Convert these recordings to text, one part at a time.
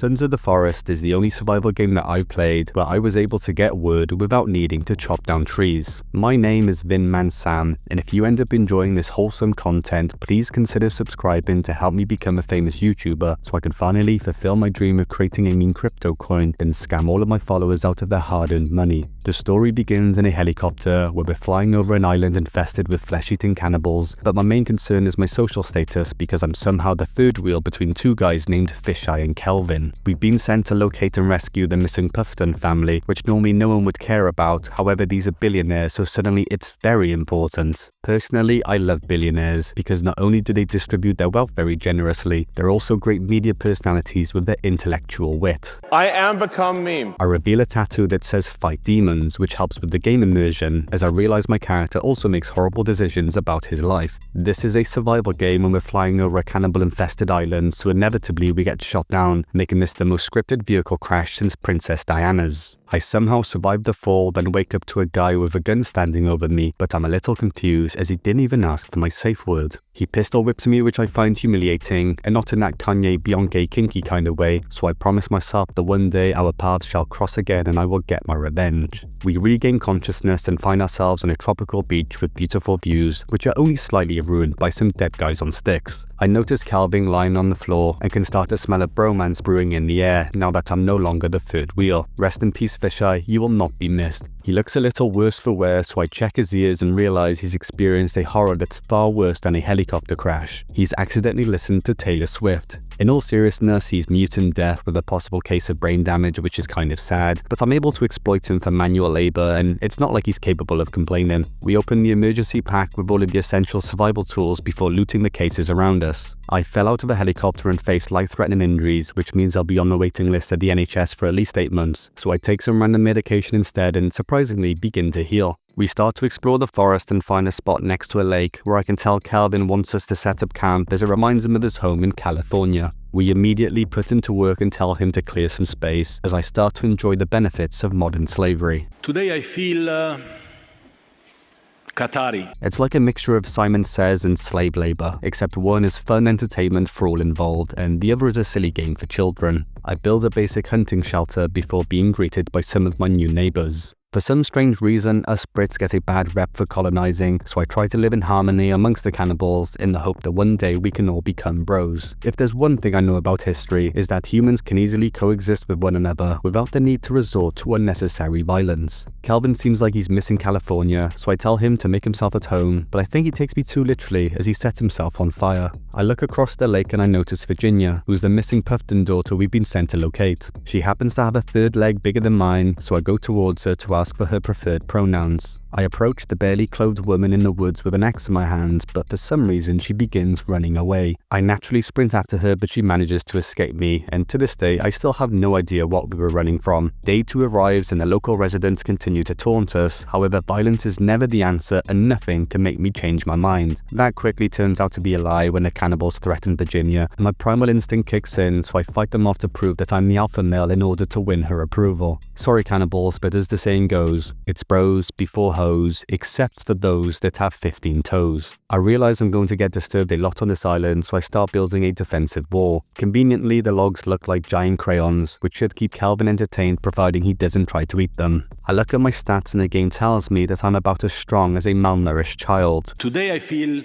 Sons of the Forest is the only survival game that I've played where I was able to get wood without needing to chop down trees. My name is Vinman Sam, and if you end up enjoying this wholesome content, please consider subscribing to help me become a famous YouTuber so I can finally fulfill my dream of creating a meme crypto coin and scam all of my followers out of their hard-earned money. The story begins in a helicopter where we're flying over an island infested with flesh-eating cannibals, but my main concern is my social status because I'm somehow the third wheel between two guys named Fisheye and Kelvin. We've been sent to locate and rescue the missing Puffton family, which normally no one would care about. However, these are billionaires, so suddenly it's very important. Personally, I love billionaires because not only do they distribute their wealth very generously, they're also great media personalities with their intellectual wit. I am become meme. I reveal a tattoo that says fight demons, which helps with the game immersion, as I realize my character also makes horrible decisions about his life. This is a survival game when we're flying over a cannibal-infested island, so inevitably we get shot down, making this the most scripted vehicle crash since Princess Diana's. I somehow survive the fall, then wake up to a guy with a gun standing over me, but I'm a little confused as he didn't even ask for my safe word. He pistol whips me, which I find humiliating, and not in that Kanye Beyonce kinky kind of way, so I promise myself that one day our paths shall cross again and I will get my revenge. We regain consciousness and find ourselves on a tropical beach with beautiful views, which are only slightly ruined by some dead guys on sticks. I notice Calvin lying on the floor and can start to smell a bromance brewing in the air now that I'm no longer the third wheel. Rest in peace, Fisheye, you will not be missed. He looks a little worse for wear, so I check his ears and realize he's experienced a horror that's far worse than a helicopter crash. He's accidentally listened to Taylor Swift. In all seriousness, he's mute and deaf with a possible case of brain damage, which is kind of sad, but I'm able to exploit him for manual labor, and it's not like he's capable of complaining. We open the emergency pack with all of the essential survival tools before looting the cases around us. I fell out of a helicopter and faced life-threatening injuries, which means I'll be on the waiting list at the NHS for at least 8 months, so I take some random medication instead and surprisingly begin to heal. We start to explore the forest and find a spot next to a lake where I can tell Calvin wants us to set up camp as it reminds him of his home in California. We immediately put him to work and tell him to clear some space as I start to enjoy the benefits of modern slavery. Today I feel Qatari. It's like a mixture of Simon Says and slave labor, except one is fun entertainment for all involved and the other is a silly game for children. I build a basic hunting shelter before being greeted by some of my new neighbors. For some strange reason, us Brits get a bad rep for colonizing, so I try to live in harmony amongst the cannibals in the hope that one day we can all become bros. If there's one thing I know about history, is that humans can easily coexist with one another without the need to resort to unnecessary violence. Kelvin seems like he's missing California, so I tell him to make himself at home, but I think he takes me too literally as he sets himself on fire. I look across the lake and I notice Virginia, who's the missing Puffton daughter we've been sent to locate. She happens to have a third leg bigger than mine, so I go towards her to ask for her preferred pronouns. I approach the barely clothed woman in the woods with an axe in my hand, but for some reason she begins running away. I naturally sprint after her, but she manages to escape me, and to this day I still have no idea what we were running from. Day 2 arrives and the local residents continue to taunt us. However, violence is never the answer and nothing can make me change my mind. That quickly turns out to be a lie when the cannibals threaten Virginia, and my primal instinct kicks in, so I fight them off to prove that I'm the alpha male in order to win her approval. Sorry cannibals, but as the saying goes, it's bros before hoes, except for those that have 15 toes. I realize I'm going to get disturbed a lot on this island, so I start building a defensive wall. Conveniently, the logs look like giant crayons, which should keep Calvin entertained providing he doesn't try to eat them. I look at my stats and the game tells me that I'm about as strong as a malnourished child. Today I feel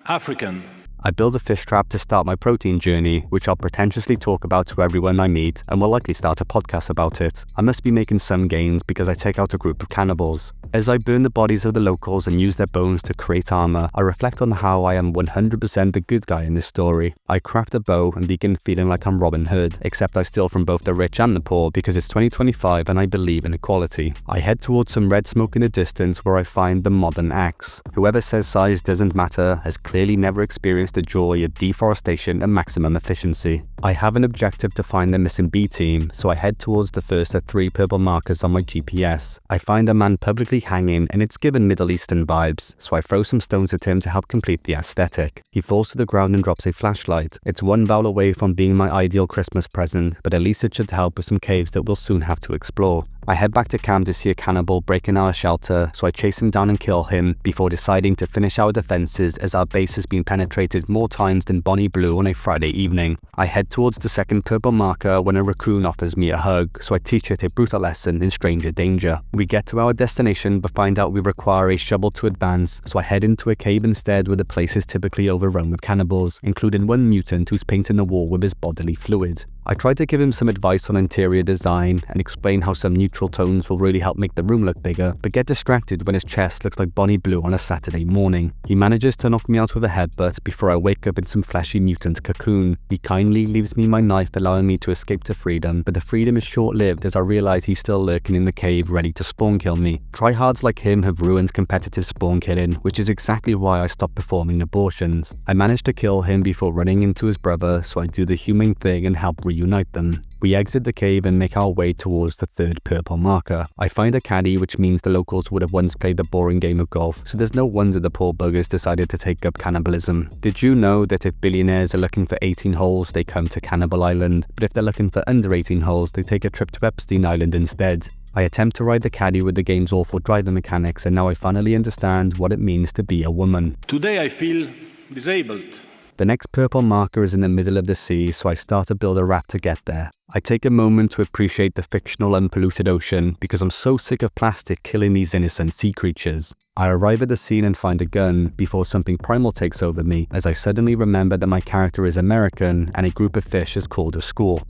African. I build a fish trap to start my protein journey, which I'll pretentiously talk about to everyone I meet, and will likely start a podcast about it. I must be making some gains because I take out a group of cannibals. As I burn the bodies of the locals and use their bones to create armor, I reflect on how I am 100% the good guy in this story. I craft a bow and begin feeling like I'm Robin Hood, except I steal from both the rich and the poor because it's 2025 and I believe in equality. I head towards some red smoke in the distance where I find the modern axe. Whoever says size doesn't matter has clearly never experienced the joy of deforestation and maximum efficiency. I have an objective to find the missing B team, so I head towards the first of 3 purple markers on my GPS. I find a man publicly hanging and it's given Middle Eastern vibes, so I throw some stones at him to help complete the aesthetic. He falls to the ground and drops a flashlight. It's one vowel away from being my ideal Christmas present, but at least it should help with some caves that we'll soon have to explore. I head back to camp to see a cannibal breaking our shelter, so I chase him down and kill him before deciding to finish our defenses as our base has been penetrated more times than Bonnie Blue on a Friday evening. I head towards the second purple marker when a raccoon offers me a hug, so I teach it a brutal lesson in stranger danger. We get to our destination but find out we require a shovel to advance, so I head into a cave instead where the place is typically overrun with cannibals, including one mutant who's painting the wall with his bodily fluid. I try to give him some advice on interior design and explain how some neutral tones will really help make the room look bigger, but get distracted when his chest looks like Bonnie Blue on a Saturday morning. He manages to knock me out with a headbutt before I wake up in some fleshy mutant cocoon. He kindly leaves me my knife, allowing me to escape to freedom, but the freedom is short-lived as I realize he's still lurking in the cave ready to spawn kill me. Tryhards like him have ruined competitive spawn killing, which is exactly why I stopped performing abortions. I managed to kill him before running into his brother, so I do the humane thing and help reunite them. We exit the cave and make our way towards the third purple marker. I find a caddy, which means the locals would have once played the boring game of golf, so there's no wonder the poor buggers decided to take up cannibalism. Did you know that if billionaires are looking for 18 holes, they come to Cannibal Island, but if they're looking for under 18 holes, they take a trip to Epstein Island instead? I attempt to ride the caddy with the game's awful driving mechanics, and now I finally understand what it means to be a woman. Today I feel disabled. The next purple marker is in the middle of the sea, so I start to build a raft to get there. I take a moment to appreciate the fictional unpolluted ocean because I'm so sick of plastic killing these innocent sea creatures. I arrive at the scene and find a gun before something primal takes over me, as I suddenly remember that my character is American and a group of fish is called a school.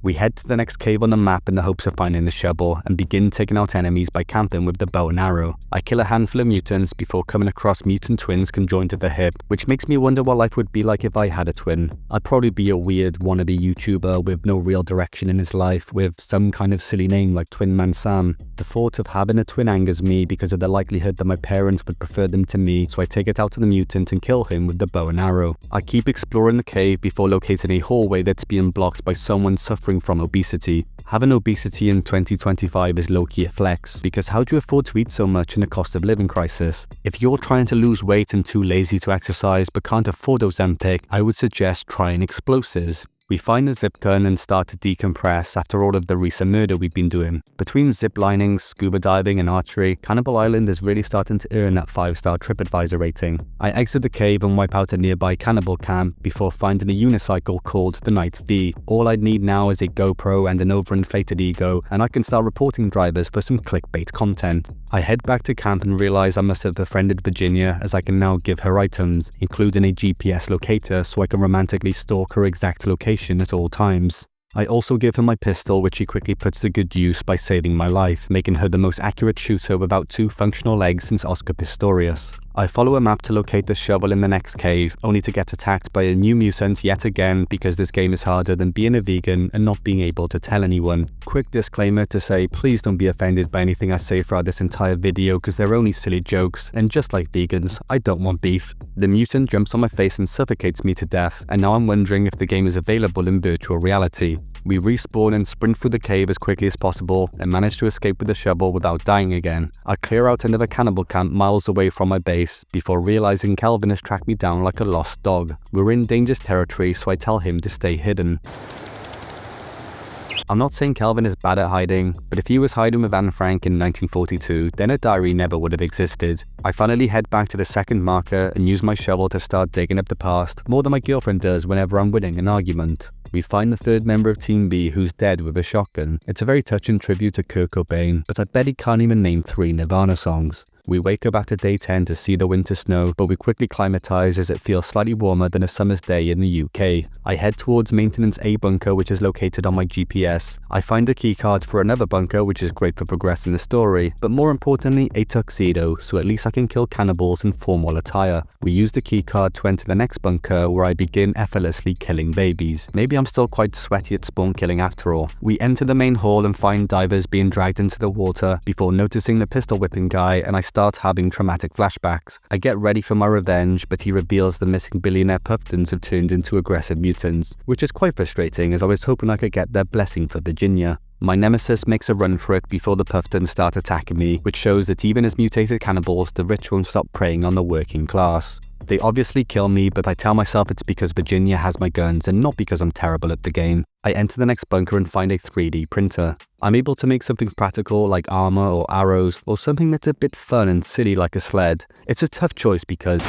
We head to the next cave on the map in the hopes of finding the shovel and begin taking out enemies by camping with the bow and arrow. I kill a handful of mutants before coming across mutant twins conjoined at the hip, which makes me wonder what life would be like if I had a twin. I'd probably be a weird wannabe YouTuber with no real direction in his life, with some kind of silly name like Twin Man Sam. The thought of having a twin angers me because of the likelihood that my parents would prefer them to me, so I take it out to the mutant and kill him with the bow and arrow. I keep exploring the cave before locating a hallway that's being blocked by someone suffering from obesity. Having obesity in 2025 is low-key a flex, because how do you afford to eat so much in a cost of living crisis? If you're trying to lose weight and too lazy to exercise but can't afford Ozempic, I would suggest trying explosives. We find the zip gun and start to decompress after all of the recent murder we've been doing. Between zip lining, scuba diving and archery, Cannibal Island is really starting to earn that 5-star TripAdvisor rating. I exit the cave and wipe out a nearby cannibal camp before finding a unicycle called the Night V. All I need now is a GoPro and an overinflated ego, and I can start reporting drivers for some clickbait content. I head back to camp and realize I must have befriended Virginia, as I can now give her items, including a GPS locator so I can romantically stalk her exact location at all times. I also give her my pistol, which she quickly puts to good use by saving my life, making her the most accurate shooter without 2 functional legs since Oscar Pistorius. I follow a map to locate the shovel in the next cave, only to get attacked by a new mutant yet again because this game is harder than being a vegan and not being able to tell anyone. Quick disclaimer to say, please don't be offended by anything I say throughout this entire video because they're only silly jokes, and just like vegans, I don't want beef. The mutant jumps on my face and suffocates me to death, and now I'm wondering if the game is available in virtual reality. We respawn and sprint through the cave as quickly as possible and manage to escape with the shovel without dying again. I clear out another cannibal camp miles away from my base before realizing Calvin has tracked me down like a lost dog. We're in dangerous territory, so I tell him to stay hidden. I'm not saying Calvin is bad at hiding, but if he was hiding with Anne Frank in 1942, then a diary never would have existed. I finally head back to the second marker and use my shovel to start digging up the past, more than my girlfriend does whenever I'm winning an argument. We find the third member of Team B who's dead with a shotgun. It's a very touching tribute to Kurt Cobain, but I bet he can't even name 3 Nirvana songs. We wake up after day 10 to see the winter snow, but we quickly climatize as it feels slightly warmer than a summer's day in the UK. I head towards Maintenance A bunker, which is located on my GPS. I find a keycard for another bunker, which is great for progressing the story, but more importantly, a tuxedo, so at least I can kill cannibals in formal attire. We use the keycard to enter the next bunker, where I begin effortlessly killing babies. Maybe I'm still quite sweaty at spawn killing after all. We enter the main hall and find divers being dragged into the water before noticing the pistol whipping guy, and I start having traumatic flashbacks. I get ready for my revenge, but he reveals the missing billionaire Puftons have turned into aggressive mutants, which is quite frustrating as I was hoping I could get their blessing for Virginia. My nemesis makes a run for it before the Puftons start attacking me, which shows that even as mutated cannibals, the rich won't stop preying on the working class. They obviously kill me, but I tell myself it's because Virginia has my guns and not because I'm terrible at the game. I enter the next bunker and find a 3D printer. I'm able to make something practical like armor or arrows, or something that's a bit fun and silly like a sled. It's a tough choice because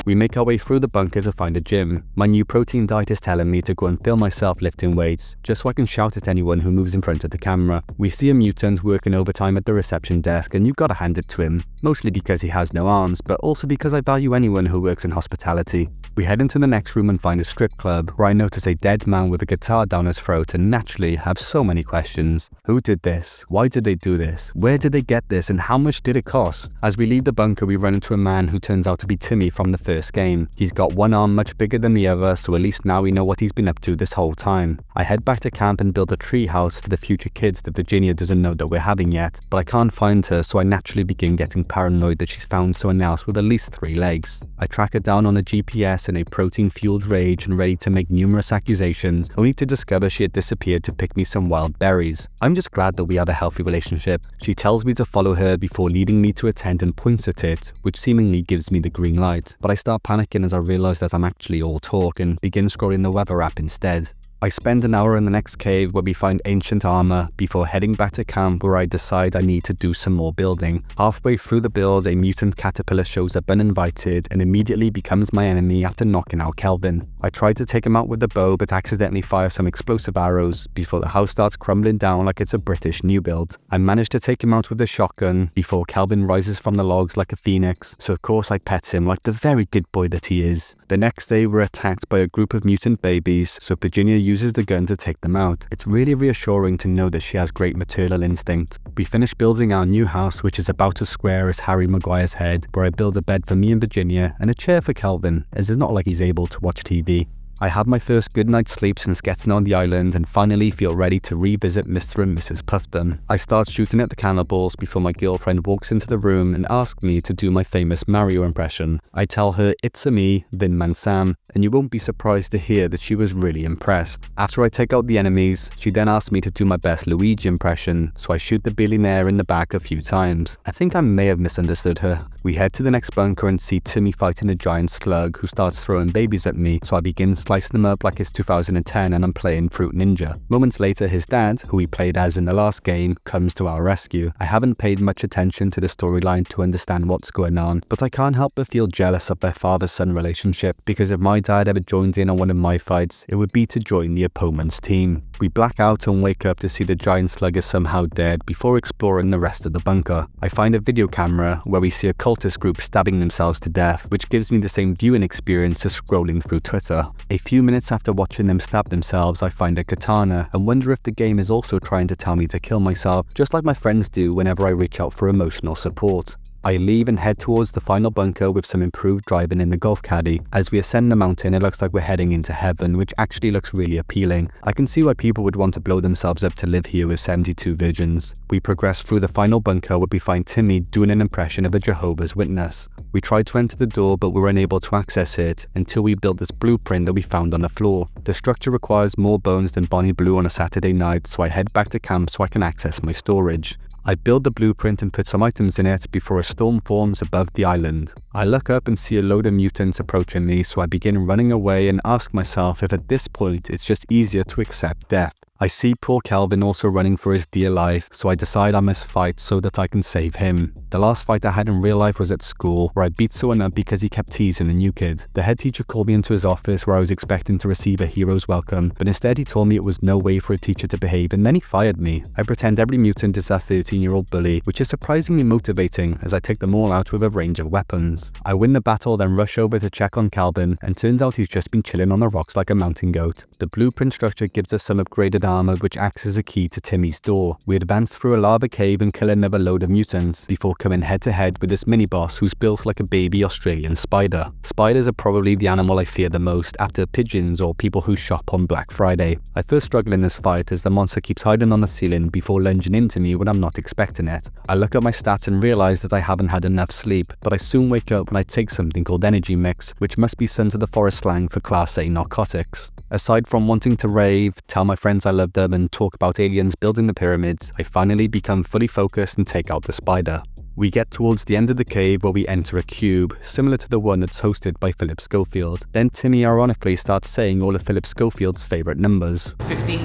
We make our way through the bunker to find a gym. My new protein diet is telling me to go and film myself lifting weights, just so I can shout at anyone who moves in front of the camera. We see a mutant working overtime at the reception desk, and you gotta hand it to him, mostly because he has no arms, but also because I value anyone who works in hospitality. We head into the next room and find a strip club, where I notice a dead man with a guitar down his throat and naturally have so many questions. Who did this? Why did they do this? Where did they get this, and how much did it cost? As we leave the bunker, we run into a man who turns out to be Timmy from the first game. He's got one arm much bigger than the other, so at least now we know what he's been up to this whole time. I head back to camp and build a tree house for the future kids that Virginia doesn't know that we're having yet, but I can't find her, so I naturally begin getting paranoid that she's found someone else with at least 3 legs. I track her down on the GPS in a protein-fueled rage and ready to make numerous accusations, only to discover she had disappeared to pick me some wild berries. I'm just glad that we have a healthy relationship. She tells me to follow her before leading me to a tent and points at it, which seemingly gives me the green light. But I start panicking as I realize that I'm actually all talk and begin scrolling the weather app instead. I spend an hour in the next cave where we find ancient armor before heading back to camp, where I decide I need to do some more building. Halfway through the build, a mutant caterpillar shows up uninvited and immediately becomes my enemy after knocking out Kelvin. I try to take him out with the bow but accidentally fire some explosive arrows before the house starts crumbling down like it's a British new build. I manage to take him out with a shotgun before Kelvin rises from the logs like a phoenix, so of course I pet him like the very good boy that he is. The next day we're attacked by a group of mutant babies, so Virginia uses the gun to take them out. It's really reassuring to know that she has great maternal instinct. We finish building our new house, which is about as square as Harry Maguire's head, where I build a bed for me and Virginia and a chair for Kelvin, as it's not like he's able to watch TV. I have my first good night's sleep since getting on the island and finally feel ready to revisit Mr. and Mrs. Puffton. I start shooting at the cannibals before my girlfriend walks into the room and asks me to do my famous Mario impression. I tell her it's a me, Vin Man Sam, and you won't be surprised to hear that she was really impressed. After I take out the enemies, she then asks me to do my best Luigi impression, so I shoot the billionaire in the back a few times. I think I may have misunderstood her. We head to the next bunker and see Timmy fighting a giant slug who starts throwing babies at me, so I begin slicing them up like it's 2010 and I'm playing Fruit Ninja. Moments later, his dad, who he played as in the last game, comes to our rescue. I haven't paid much attention to the storyline to understand what's going on, but I can't help but feel jealous of their father-son relationship, because if my dad ever joined in on one of my fights, it would be to join the opponent's team. We black out and wake up to see the giant slug is somehow dead before exploring the rest of the bunker. I find a video camera where we see a cultist group stabbing themselves to death, which gives me the same viewing experience as scrolling through Twitter. A few minutes after watching them stab themselves, I find a katana and wonder if the game is also trying to tell me to kill myself, just like my friends do whenever I reach out for emotional support. I leave and head towards the final bunker with some improved driving in the golf caddy. As we ascend the mountain, it looks like we're heading into heaven, which actually looks really appealing. I can see why people would want to blow themselves up to live here with 72 virgins. We progress through the final bunker where we find Timmy doing an impression of a Jehovah's Witness. We tried to enter the door but were unable to access it until we built this blueprint that we found on the floor. The structure requires more bones than Bonnie Blue on a Saturday night, so I head back to camp so I can access my storage. I build the blueprint and put some items in it before a storm forms above the island. I look up and see a load of mutants approaching me, so I begin running away and ask myself if at this point it's just easier to accept death. I see poor Kelvin also running for his dear life, so I decide I must fight so that I can save him. The last fight I had in real life was at school, where I beat someone up because he kept teasing the new kid. The head teacher called me into his office where I was expecting to receive a hero's welcome, but instead he told me it was no way for a teacher to behave, and then he fired me. I pretend every mutant is a 13-year-old bully, which is surprisingly motivating as I take them all out with a range of weapons. I win the battle, then rush over to check on Kelvin, and turns out he's just been chilling on the rocks like a mountain goat. The blueprint structure gives us some upgraded armor, which acts as a key to Timmy's door. We advance through a lava cave and kill another load of mutants before coming head to head with this mini boss who's built like a baby Australian spider. Spiders are probably the animal I fear the most after pigeons or people who shop on Black Friday. I first struggle in this fight as the monster keeps hiding on the ceiling before lunging into me when I'm not expecting it. I look at my stats and realize that I haven't had enough sleep, but I soon wake up when I take something called energy mix, which must be Sons of the Forest slang for Class A narcotics. Aside from wanting to rave, tell my friends I love them, and talk about aliens building the pyramids, I finally become fully focused and take out the spider. We get towards the end of the cave where we enter a cube, similar to the one that's hosted by Philip Schofield. Then Timmy ironically starts saying all of Philip Schofield's favourite numbers. 15,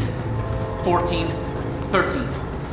14, 13.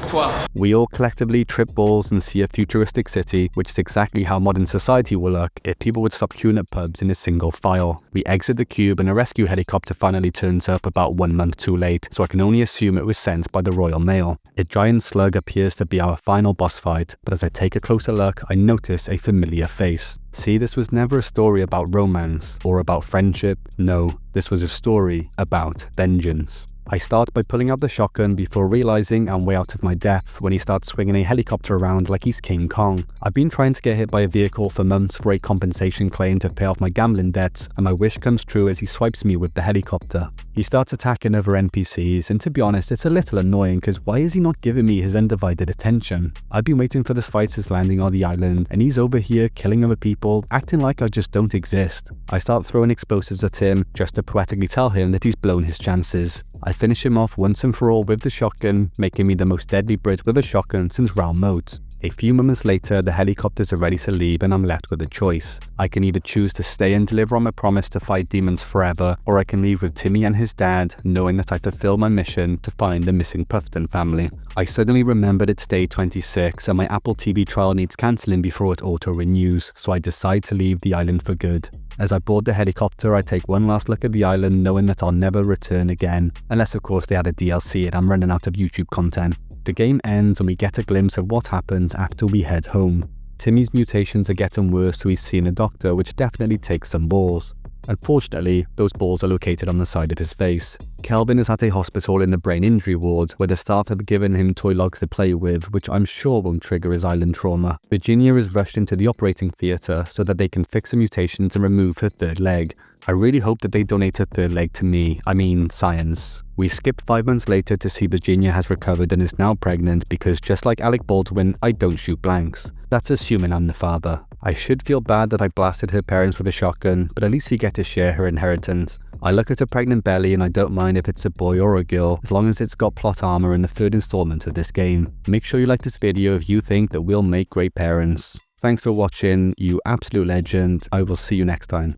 toi. We all collectively trip balls and see a futuristic city, which is exactly how modern society will look if people would stop queuing at pubs in a single file. We exit the cube and a rescue helicopter finally turns up about 1 month too late, so I can only assume it was sent by the Royal Mail. A giant slug appears to be our final boss fight, but as I take a closer look, I notice a familiar face. See, this was never a story about romance or about friendship. No, this was a story about vengeance. I start by pulling out the shotgun before realizing I'm way out of my depth when he starts swinging a helicopter around like he's King Kong. I've been trying to get hit by a vehicle for months for a compensation claim to pay off my gambling debts, and my wish comes true as he swipes me with the helicopter. He starts attacking other NPCs, and to be honest, it's a little annoying because why is he not giving me his undivided attention? I've been waiting for this fighter's landing on the island, and he's over here killing other people, acting like I just don't exist. I start throwing explosives at him just to poetically tell him that he's blown his chances. I finish him off once and for all with the shotgun, making me the most deadly Brit with a shotgun since round modes. A few moments later, the helicopters are ready to leave and I'm left with a choice. I can either choose to stay and deliver on my promise to fight demons forever, or I can leave with Timmy and his dad, knowing that I fulfilled my mission to find the missing Puffton family. I suddenly remembered it's day 26 and my Apple TV trial needs cancelling before it auto-renews, so I decide to leave the island for good. As I board the helicopter, I take one last look at the island, knowing that I'll never return again, unless of course they add a DLC and I'm running out of YouTube content. The game ends and we get a glimpse of what happens after we head home. Timmy's mutations are getting worse, so he's seeing a doctor, which definitely takes some balls. Unfortunately, those balls are located on the side of his face. Kelvin is at a hospital in the brain injury ward, where the staff have given him toy logs to play with, which I'm sure won't trigger his island trauma. Virginia is rushed into the operating theatre so that they can fix the mutations and remove her third leg. I really hope that they donate her third leg to me, science. We skipped 5 months later to see Virginia has recovered and is now pregnant because just like Alec Baldwin, I don't shoot blanks. That's assuming I'm the father. I should feel bad that I blasted her parents with a shotgun, but at least we get to share her inheritance. I look at her pregnant belly and I don't mind if it's a boy or a girl, as long as it's got plot armor in the third installment of this game. Make sure you like this video if you think that we'll make great parents. Thanks for watching, you absolute legend. I will see you next time.